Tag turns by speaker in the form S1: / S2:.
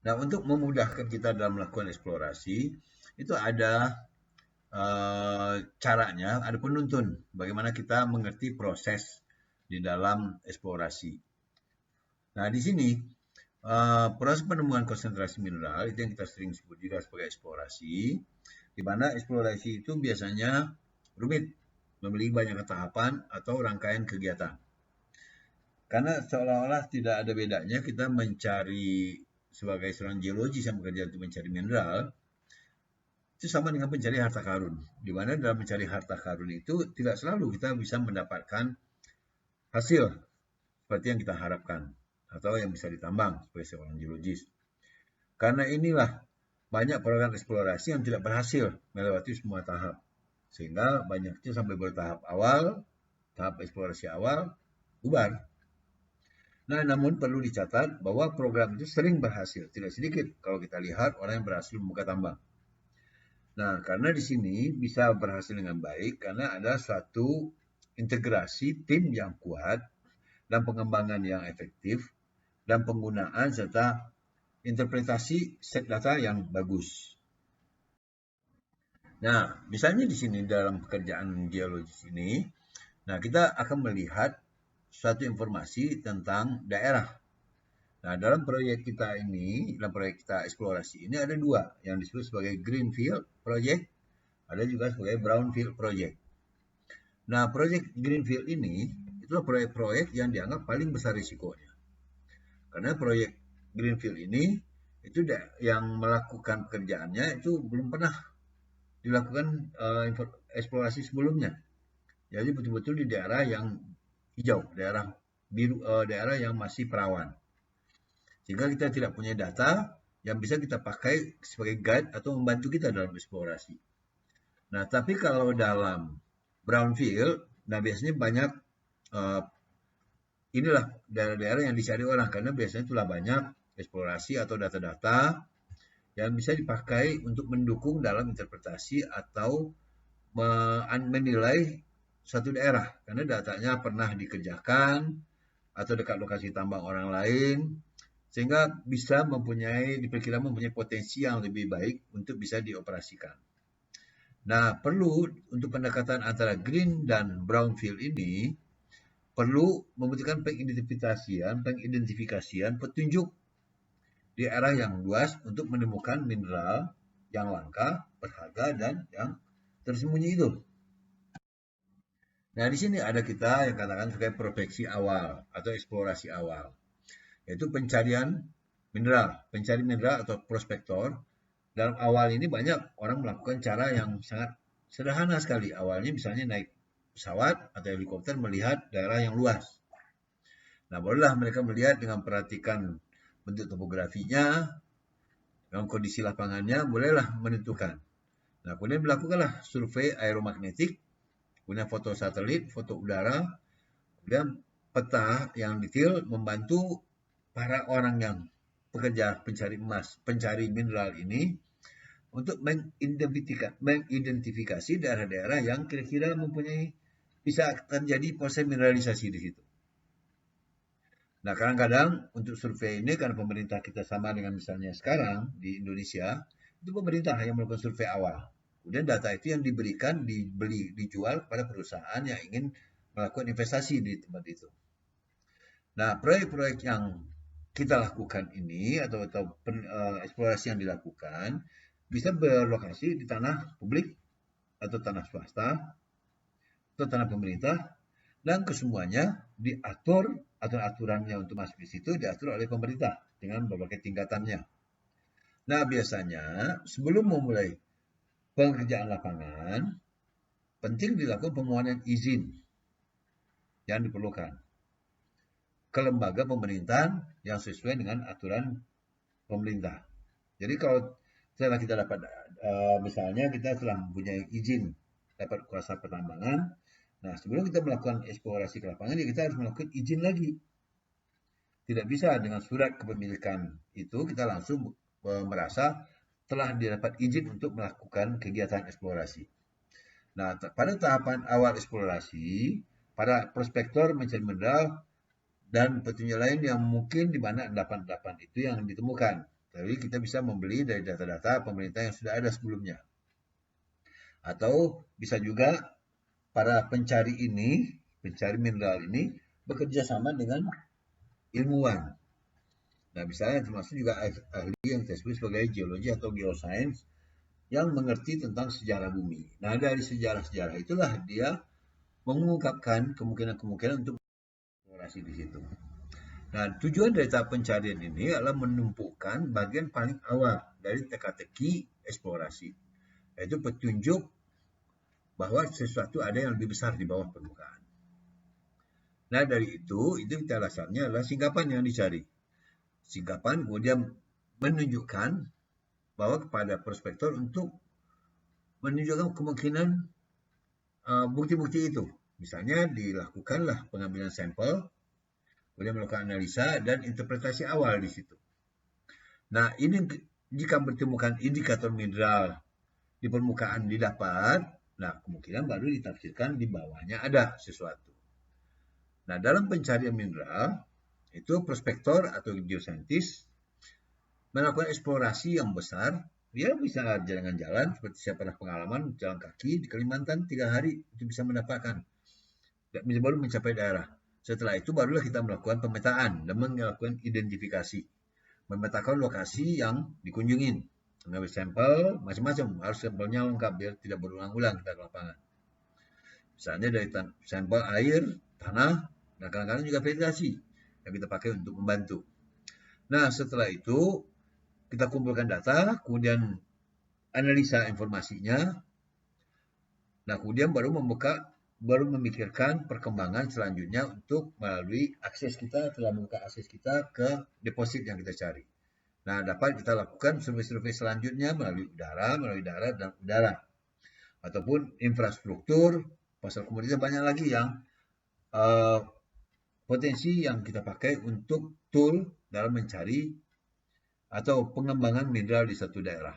S1: Nah, untuk memudahkan kita dalam melakukan eksplorasi, itu ada caranya, ada penuntun bagaimana kita mengerti proses di dalam eksplorasi. Nah, di sini proses penemuan konsentrasi mineral itu yang kita sering sebut juga sebagai eksplorasi, di mana eksplorasi itu biasanya rumit, memiliki banyak tahapan atau rangkaian kegiatan. Karena seolah-olah tidak ada bedanya kita mencari sebagai seorang geologis yang bekerja untuk mencari mineral, itu sama dengan mencari harta karun. Di mana dalam mencari harta karun itu tidak selalu kita bisa mendapatkan hasil seperti yang kita harapkan atau yang bisa ditambang sebagai seorang geologis. Karena inilah banyak program eksplorasi yang tidak berhasil melewati semua tahap. Sehingga banyaknya sampai bertahap awal, tahap eksplorasi awal, bubar. Nah, namun perlu dicatat bahwa program itu sering berhasil. Tidak sedikit kalau kita lihat orang yang berhasil membuka tambang. Nah, karena di sini bisa berhasil dengan baik karena ada suatu integrasi tim yang kuat dan pengembangan yang efektif dan penggunaan serta interpretasi set data yang bagus. Nah, misalnya di sini dalam pekerjaan geologis ini, nah kita akan melihat suatu informasi tentang daerah. Nah, dalam proyek kita ini, dalam proyek kita eksplorasi ini ada dua yang disebut sebagai Greenfield Project, ada juga sebagai Brownfield Project. Nah, proyek Greenfield ini itulah proyek-proyek yang dianggap paling besar risikonya. Karena proyek Greenfield ini itu yang melakukan pekerjaannya itu belum pernah dilakukan eksplorasi sebelumnya. Jadi betul-betul di daerah yang hijau, daerah biru, daerah yang masih perawan. Sehingga kita tidak punya data yang bisa kita pakai sebagai guide atau membantu kita dalam eksplorasi. Nah, tapi kalau dalam brownfield, nah biasanya banyak uh, inilah daerah-daerah yang dicari orang karena biasanya itulah banyak eksplorasi atau data-data yang bisa dipakai untuk mendukung dalam interpretasi atau menilai suatu daerah karena datanya pernah dikerjakan atau dekat lokasi tambang orang lain sehingga bisa diperkirakan mempunyai potensi yang lebih baik untuk bisa dioperasikan. Nah, perlu untuk pendekatan antara green dan brownfield ini perlu membutuhkan pengidentifikasian petunjuk di area yang luas untuk menemukan mineral yang langka, berharga, dan yang tersembunyi itu. Nah, di sini ada kita yang katakan sebagai prospeksi awal atau eksplorasi awal, yaitu pencarian pencari mineral atau prospektor. Dalam awal ini banyak orang melakukan cara yang sangat sederhana sekali. Awalnya misalnya naik pesawat atau helikopter melihat daerah yang luas. Nah, barulah mereka melihat dengan perhatikan bentuk topografinya, dengan kondisi lapangannya, mulailah menentukan. Nah, kemudian melakukanlah survei aeromagnetik, kemudian foto satelit, foto udara, kemudian peta yang detail membantu para orang yang pekerja pencari emas, pencari mineral ini untuk mengidentifikasi daerah-daerah yang kira-kira mempunyai bisa terjadi proses mineralisasi di situ. Nah, kadang-kadang untuk survei ini karena pemerintah kita sama dengan misalnya sekarang di Indonesia, itu pemerintah yang melakukan survei awal. Kemudian data itu yang diberikan, dijual pada perusahaan yang ingin melakukan investasi di tempat itu. Nah, proyek-proyek yang kita lakukan ini atau eksplorasi yang dilakukan bisa berlokasi di tanah publik atau tanah swasta atau tanah pemerintah dan kesemuanya diatur atau aturannya untuk masuk di situ diatur oleh pemerintah dengan berbagai tingkatannya. Nah, biasanya sebelum memulai pekerjaan lapangan, penting dilakukan permohonan izin yang diperlukan ke lembaga pemerintahan yang sesuai dengan aturan pemerintah. Jadi kalau setelah kita dapat misalnya kita telah mempunyai izin dapat kuasa pertambangan, nah sebelum kita melakukan eksplorasi ke lapangan ya kita harus melakukan izin lagi. Tidak bisa dengan surat kepemilikan itu kita langsung merasa telah didapat izin untuk melakukan kegiatan eksplorasi. Nah, pada tahapan awal eksplorasi, para prospektor mencari mineral dan petunjuk lain yang mungkin di mana endapan-endapan itu yang ditemukan. Jadi kita bisa membeli dari data-data pemerintah yang sudah ada sebelumnya. Atau bisa juga para pencari mineral ini bekerja sama dengan ilmuwan. Nah, misalnya termasuk juga ahli yang kita sebut sebagai geologi atau geoscience yang mengerti tentang sejarah bumi. Nah, dari sejarah-sejarah itulah dia mengungkapkan kemungkinan-kemungkinan untuk eksplorasi di situ. Nah, tujuan dari tahap pencarian ini adalah menumpukan bagian paling awal dari teka-teki eksplorasi, yaitu petunjuk bahwa sesuatu ada yang lebih besar di bawah permukaan. Nah, dari itu kita alasannya adalah singkapan yang dicari. Singkapan kemudian menunjukkan bahwa kepada prospektor untuk menunjukkan kemungkinan bukti-bukti itu. Misalnya dilakukanlah pengambilan sampel, kemudian melakukan analisa dan interpretasi awal di situ. Nah, ini jika bertemukan indikator mineral di permukaan didapat, nah kemungkinan baru ditafsirkan di bawahnya ada sesuatu. Nah, dalam pencarian mineral, itu prospektor atau geoscientist melakukan eksplorasi yang besar. Dia bisa jalan-jalan, seperti saya pernah pengalaman jalan kaki di Kalimantan 3 hari itu bisa mendapatkan. Baru mencapai daerah. Setelah itu barulah kita melakukan pemetaan dan melakukan identifikasi. Memetakan lokasi yang dikunjungin. Mengambil sampel, macam-macam. Harus sampelnya lengkap biar tidak berulang-ulang kita ke lapangan. Misalnya dari sampel air, tanah, dan kadang-kadang juga vegetasi yang kita pakai untuk membantu. Nah, setelah itu kita kumpulkan data, kemudian analisa informasinya. Nah, kemudian baru memikirkan perkembangan selanjutnya untuk melalui telah membuka akses kita ke deposit yang kita cari. Nah, dapat kita lakukan survei-survei selanjutnya melalui darat, dan udara. Ataupun infrastruktur, pasar komoditas banyak lagi yang potensi yang kita pakai untuk tool dalam mencari atau pengembangan mineral di satu daerah.